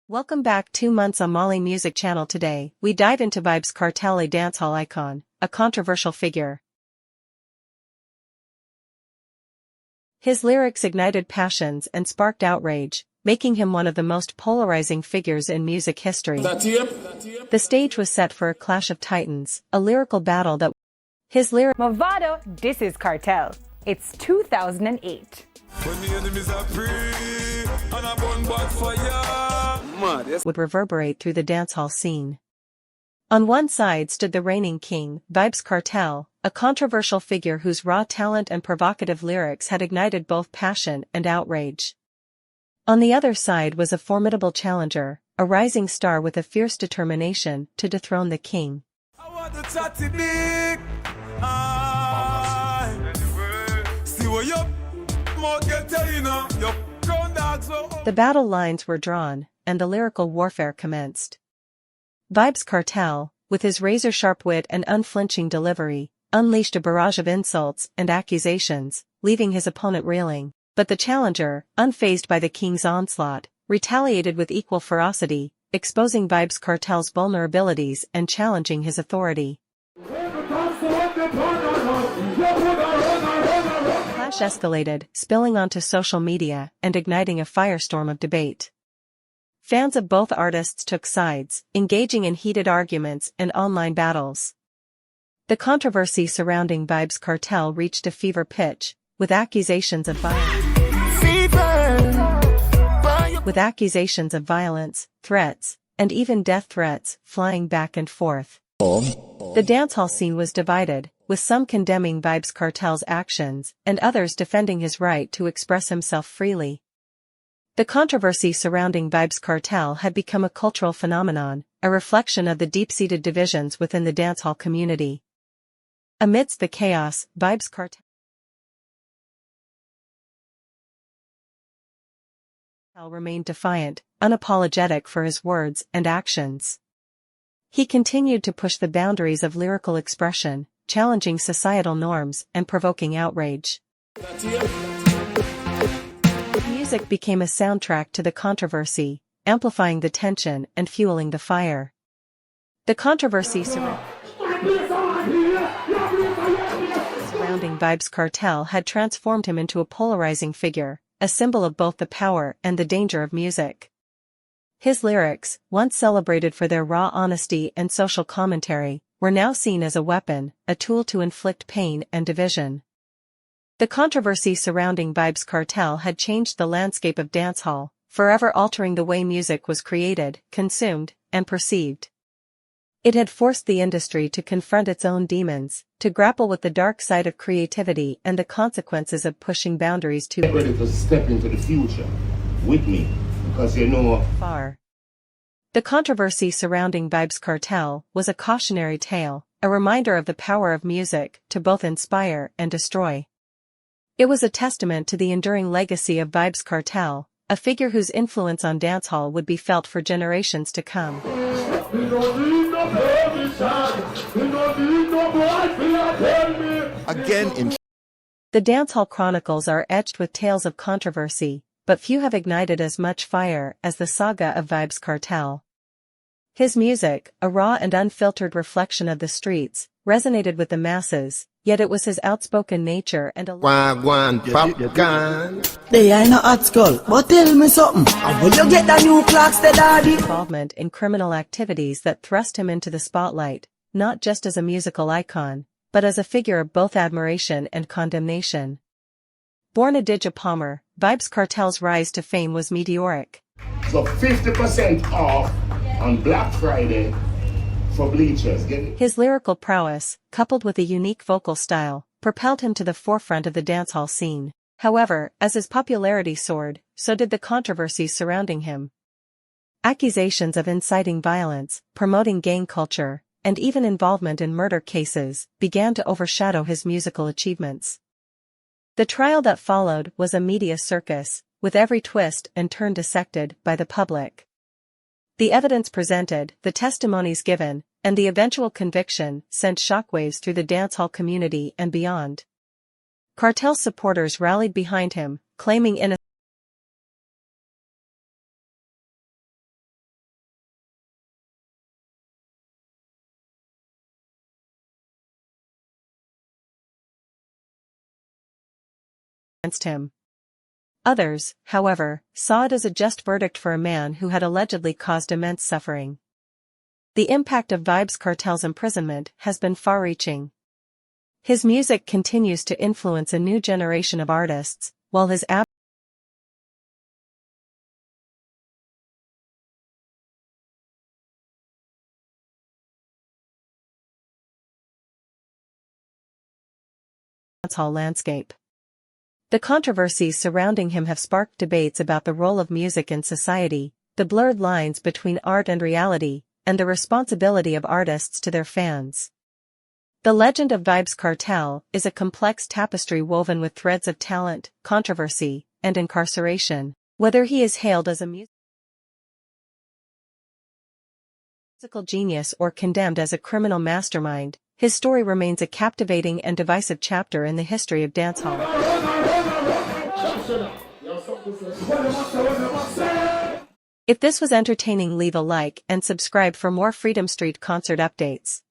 Welcome back 2 months on Mali Music Channel. Today, we dive into Vybz Kartel, a dancehall icon, a controversial figure. His lyrics ignited passions and sparked outrage, making him one of the most polarizing figures in music history. The stage was set for a clash of titans, a lyrical battle that his lyrics Mavado, this is Cartel. It's 2008. When the enemies are free, and I burn back fire. would reverberate through the dancehall scene. On one side stood the reigning king, Vybz Kartel, a controversial figure whose raw talent and provocative lyrics had ignited both passion and outrage. On the other side was a formidable challenger, a rising star with a fierce determination to dethrone the king. I want the chatty big. See what you get you know, your grown dogs. The battle lines were drawn, and the lyrical warfare commenced. Vybz Kartel, with his razor-sharp wit and unflinching delivery, unleashed a barrage of insults and accusations, leaving his opponent reeling. But the challenger, unfazed by the king's onslaught, retaliated with equal ferocity, exposing Vybz Kartel's vulnerabilities and challenging his authority. The clash escalated, spilling onto social media and igniting a firestorm of debate. Fans of both artists took sides, engaging in heated arguments and online battles. The controversy surrounding Vybz Kartel reached a fever pitch, with accusations of violence, threats, and even death threats flying back and forth. The dancehall scene was divided, with some condemning Vybz Kartel's actions and others defending his right to express himself freely. The controversy surrounding Vybz Kartel had become a cultural phenomenon, a reflection of the deep-seated divisions within the dancehall community. Amidst the chaos, Vybz Kartel remained defiant, unapologetic for his words and actions. He continued to push the boundaries of lyrical expression, challenging societal norms and provoking outrage. Music became a soundtrack to the controversy, amplifying the tension and fueling the fire. The controversy surrounding Vybz Kartel had transformed him into a polarizing figure, a symbol of both the power and the danger of music. His lyrics, once celebrated for their raw honesty and social commentary, were now seen as a weapon, a tool to inflict pain and division. The controversy surrounding Vybz Kartel had changed the landscape of dancehall, forever altering the way music was created, consumed, and perceived. It had forced the industry to confront its own demons, to grapple with the dark side of creativity and the consequences of pushing boundaries too ready to step into the future with me, because you know far. The controversy surrounding Vybz Kartel was a cautionary tale, a reminder of the power of music to both inspire and destroy. It was a testament to the enduring legacy of Vybz Kartel, a figure whose influence on dancehall would be felt for generations to come. The dancehall chronicles are etched with tales of controversy, but few have ignited as much fire as the saga of Vybz Kartel. His music, a raw and unfiltered reflection of the streets, resonated with the masses, yet it was his outspoken nature and involvement in criminal activities that thrust him into the spotlight, not just as a musical icon, but as a figure of both admiration and condemnation. Born a Dija Palmer, Vybz Kartel's rise to fame was meteoric. so 50% off on Black Friday for bleachers. His lyrical prowess, coupled with a unique vocal style, propelled him to the forefront of the dancehall scene. However, as his popularity soared, so did the controversies surrounding him. Accusations of inciting violence, promoting gang culture, and even involvement in murder cases began to overshadow his musical achievements. The trial that followed was a media circus, with every twist and turn dissected by the public. The evidence presented, the testimonies given, and the eventual conviction sent shockwaves through the dancehall community and beyond. Kartel's supporters rallied behind him, claiming innocence. against him. Others, however, saw it as a just verdict for a man who had allegedly caused immense suffering. The impact of Vybz Kartel's imprisonment has been far-reaching. His music continues to influence a new generation of artists, while his dancehall landscape. The controversies surrounding him have sparked debates about the role of music in society, the blurred lines between art and reality, and the responsibility of artists to their fans. The legend of Vybz Kartel is a complex tapestry woven with threads of talent, controversy, and incarceration. Whether he is hailed as a musical genius or condemned as a criminal mastermind, his story remains a captivating and divisive chapter in the history of dancehall. If this was entertaining, leave a like and subscribe for more Freedom Street concert updates.